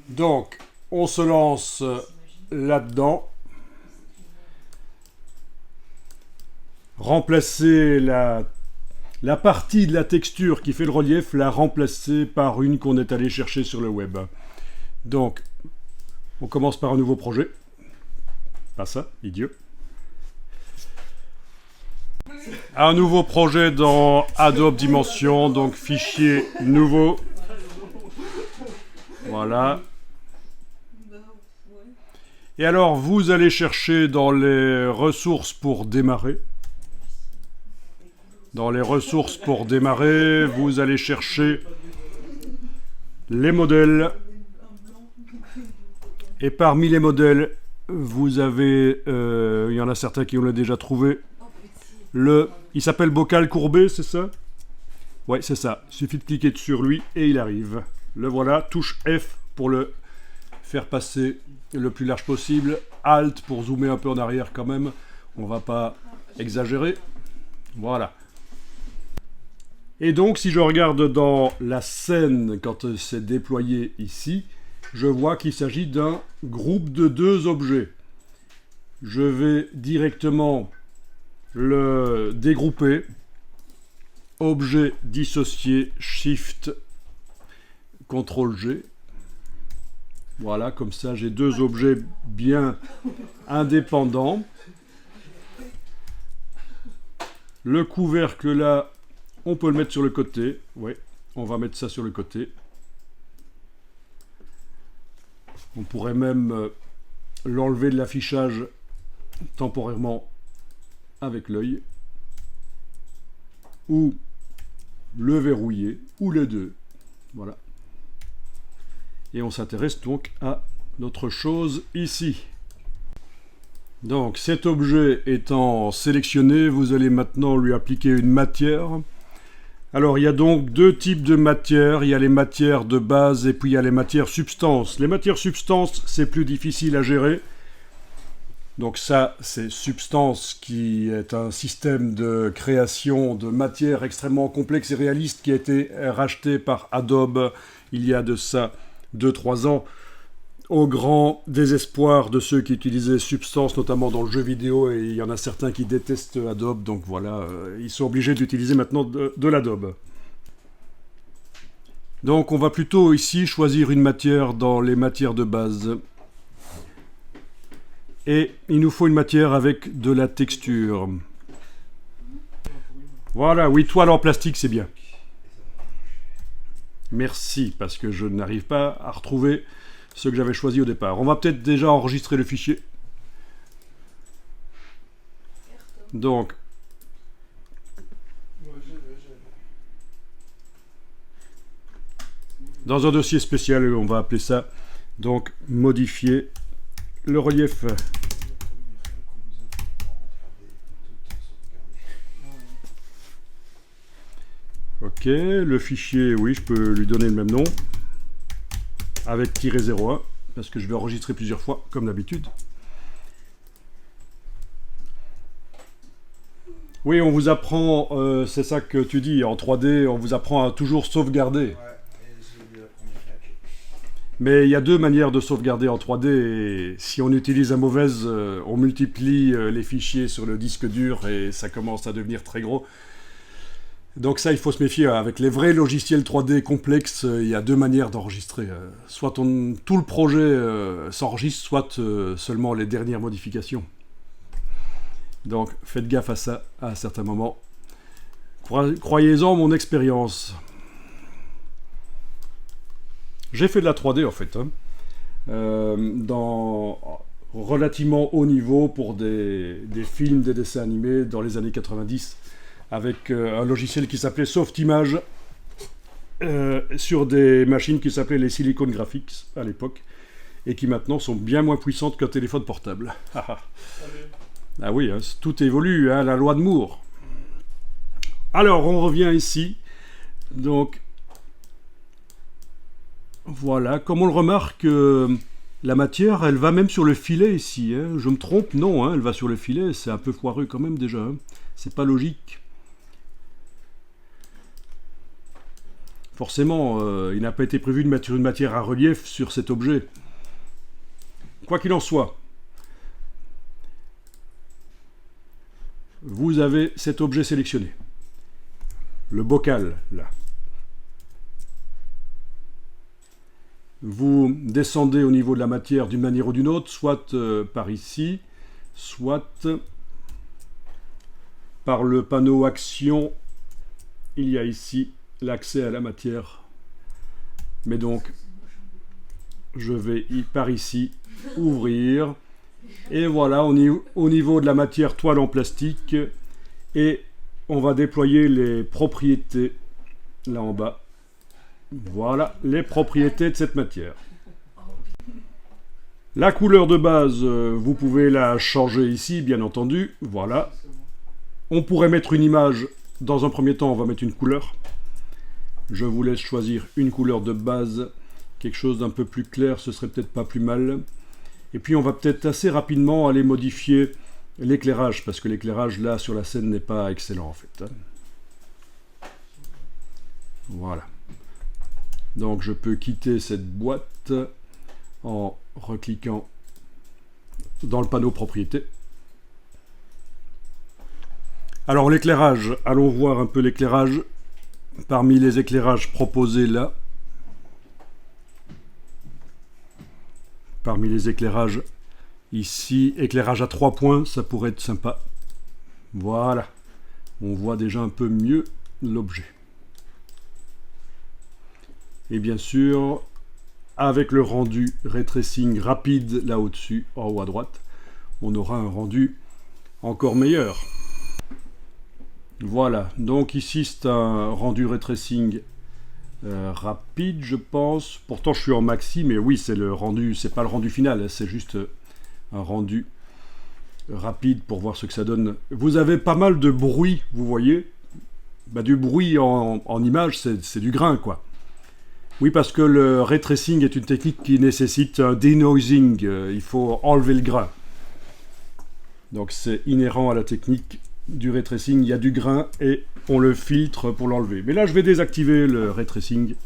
Donc, on se lance là-dedans. Remplacer la partie de la texture qui fait le relief, la remplacer par une qu'on est allé chercher sur le web. Donc, on commence par un nouveau projet. Pas ça, idiot. Un nouveau projet dans Adobe Dimension, donc fichier nouveau. Voilà. Et alors, vous allez chercher dans les ressources pour démarrer. Dans les ressources pour démarrer, vous allez chercher les modèles. Et parmi les modèles, vous avez, il y en a certains qui l'ont déjà trouvé. Il s'appelle bocal courbé, c'est ça? Ouais, c'est ça. Il suffit de cliquer sur lui et il arrive. Le voilà. Touche F pour le faire passer le plus large possible. Alt pour zoomer un peu en arrière quand même. On va pas exagérer. Voilà. Et donc, si je regarde dans la scène, quand c'est déployé ici, je vois qu'il s'agit d'un groupe de 2 objets. Je vais directement le dégrouper. Objet dissocié, Shift, CTRL G. Voilà, comme ça j'ai 2 objets bien indépendants. Le couvercle là, on peut le mettre sur le côté. Oui, on va mettre ça sur le côté. On pourrait même l'enlever de l'affichage temporairement avec l'œil. Ou le verrouiller, ou les deux. Voilà. Et on s'intéresse donc à notre chose ici. Donc cet objet étant sélectionné, vous allez maintenant lui appliquer une matière. Alors il y a donc 2 types de matières. Il y a les matières de base et puis il y a les matières substances. Les matières substances, c'est plus difficile à gérer. Donc ça, c'est Substance qui est un système de création de matière extrêmement complexe et réaliste qui a été racheté par Adobe il y a de ça 2-3 ans, au grand désespoir de ceux qui utilisaient Substance, notamment dans le jeu vidéo, et il y en a certains qui détestent Adobe, donc voilà, ils sont obligés d'utiliser maintenant de l'Adobe. Donc on va plutôt ici choisir une matière dans les matières de base. Et il nous faut une matière avec de la texture. Voilà, oui, toile en plastique, c'est bien. Merci, parce que je n'arrive pas à retrouver ce que j'avais choisi au départ. On va peut-être déjà enregistrer le fichier. Donc, dans un dossier spécial, on va appeler ça, donc, modifier le relief. Ok, le fichier, oui, je peux lui donner le même nom. Avec -01, parce que je vais enregistrer plusieurs fois, comme d'habitude. Oui, on vous apprend, c'est ça que tu dis, en 3D, on vous apprend à toujours sauvegarder. Mais il y a 2 manières de sauvegarder en 3D, et si on utilise la mauvaise, on multiplie les fichiers sur le disque dur, et ça commence à devenir très gros. Donc ça, il faut se méfier. Avec les vrais logiciels 3D complexes, il y a 2 manières d'enregistrer. Soit tout le projet s'enregistre, soit seulement les dernières modifications. Donc faites gaffe à ça à certains moments. Croyez-en mon expérience. J'ai fait de la 3D en fait, hein, dans relativement haut niveau pour des films, des dessins animés dans les années 90, avec un logiciel qui s'appelait Softimage, sur des machines qui s'appelaient les Silicon Graphics à l'époque, et qui maintenant sont bien moins puissantes qu'un téléphone portable. Ah oui, hein, tout évolue, hein, la loi de Moore. Alors, on revient ici. Donc, voilà, comme on le remarque, la matière, elle va même sur le filet ici. Hein. Je me trompe? Non, hein, elle va sur le filet. C'est un peu foireux quand même déjà. Hein. C'est pas logique. Forcément, il n'a pas été prévu de mettre une matière à relief sur cet objet. Quoi qu'il en soit, vous avez cet objet sélectionné. Le bocal, là. Vous descendez au niveau de la matière d'une manière ou d'une autre, soit par ici, soit par le panneau Action. Il y a ici l'accès à la matière. Mais donc, je vais par ici ouvrir. Et voilà, on est au niveau de la matière toile en plastique. Et on va déployer les propriétés là en bas. Voilà les propriétés de cette matière. La couleur de base, vous pouvez la changer ici, bien entendu. Voilà. On pourrait mettre une image. Dans un premier temps, on va mettre une couleur. Je vous laisse choisir une couleur de base. Quelque chose d'un peu plus clair, ce serait peut-être pas plus mal. Et puis on va peut-être assez rapidement aller modifier l'éclairage, parce que l'éclairage là sur la scène n'est pas excellent en fait. Voilà. Donc je peux quitter cette boîte en recliquant dans le panneau propriété. Alors l'éclairage, allons voir un peu l'éclairage. Parmi les éclairages proposés là, parmi les éclairages ici, éclairage à 3 points, ça pourrait être sympa. Voilà, on voit déjà un peu mieux l'objet. Et bien sûr, avec le rendu ray tracing rapide là au-dessus, en haut à droite, on aura un rendu encore meilleur. Voilà, donc ici c'est un rendu ray tracing rapide, je pense. Pourtant je suis en maxi, mais oui, c'est le rendu, c'est pas le rendu final, c'est juste un rendu rapide pour voir ce que ça donne. Vous avez pas mal de bruit, vous voyez. Bah, du bruit en image, c'est du grain, quoi. Oui, parce que le ray tracing est une technique qui nécessite un denoising. Il faut enlever le grain. Donc c'est inhérent à la technique du ray tracing. Il y a du grain et on le filtre pour l'enlever. Mais là, je vais désactiver le ray tracing.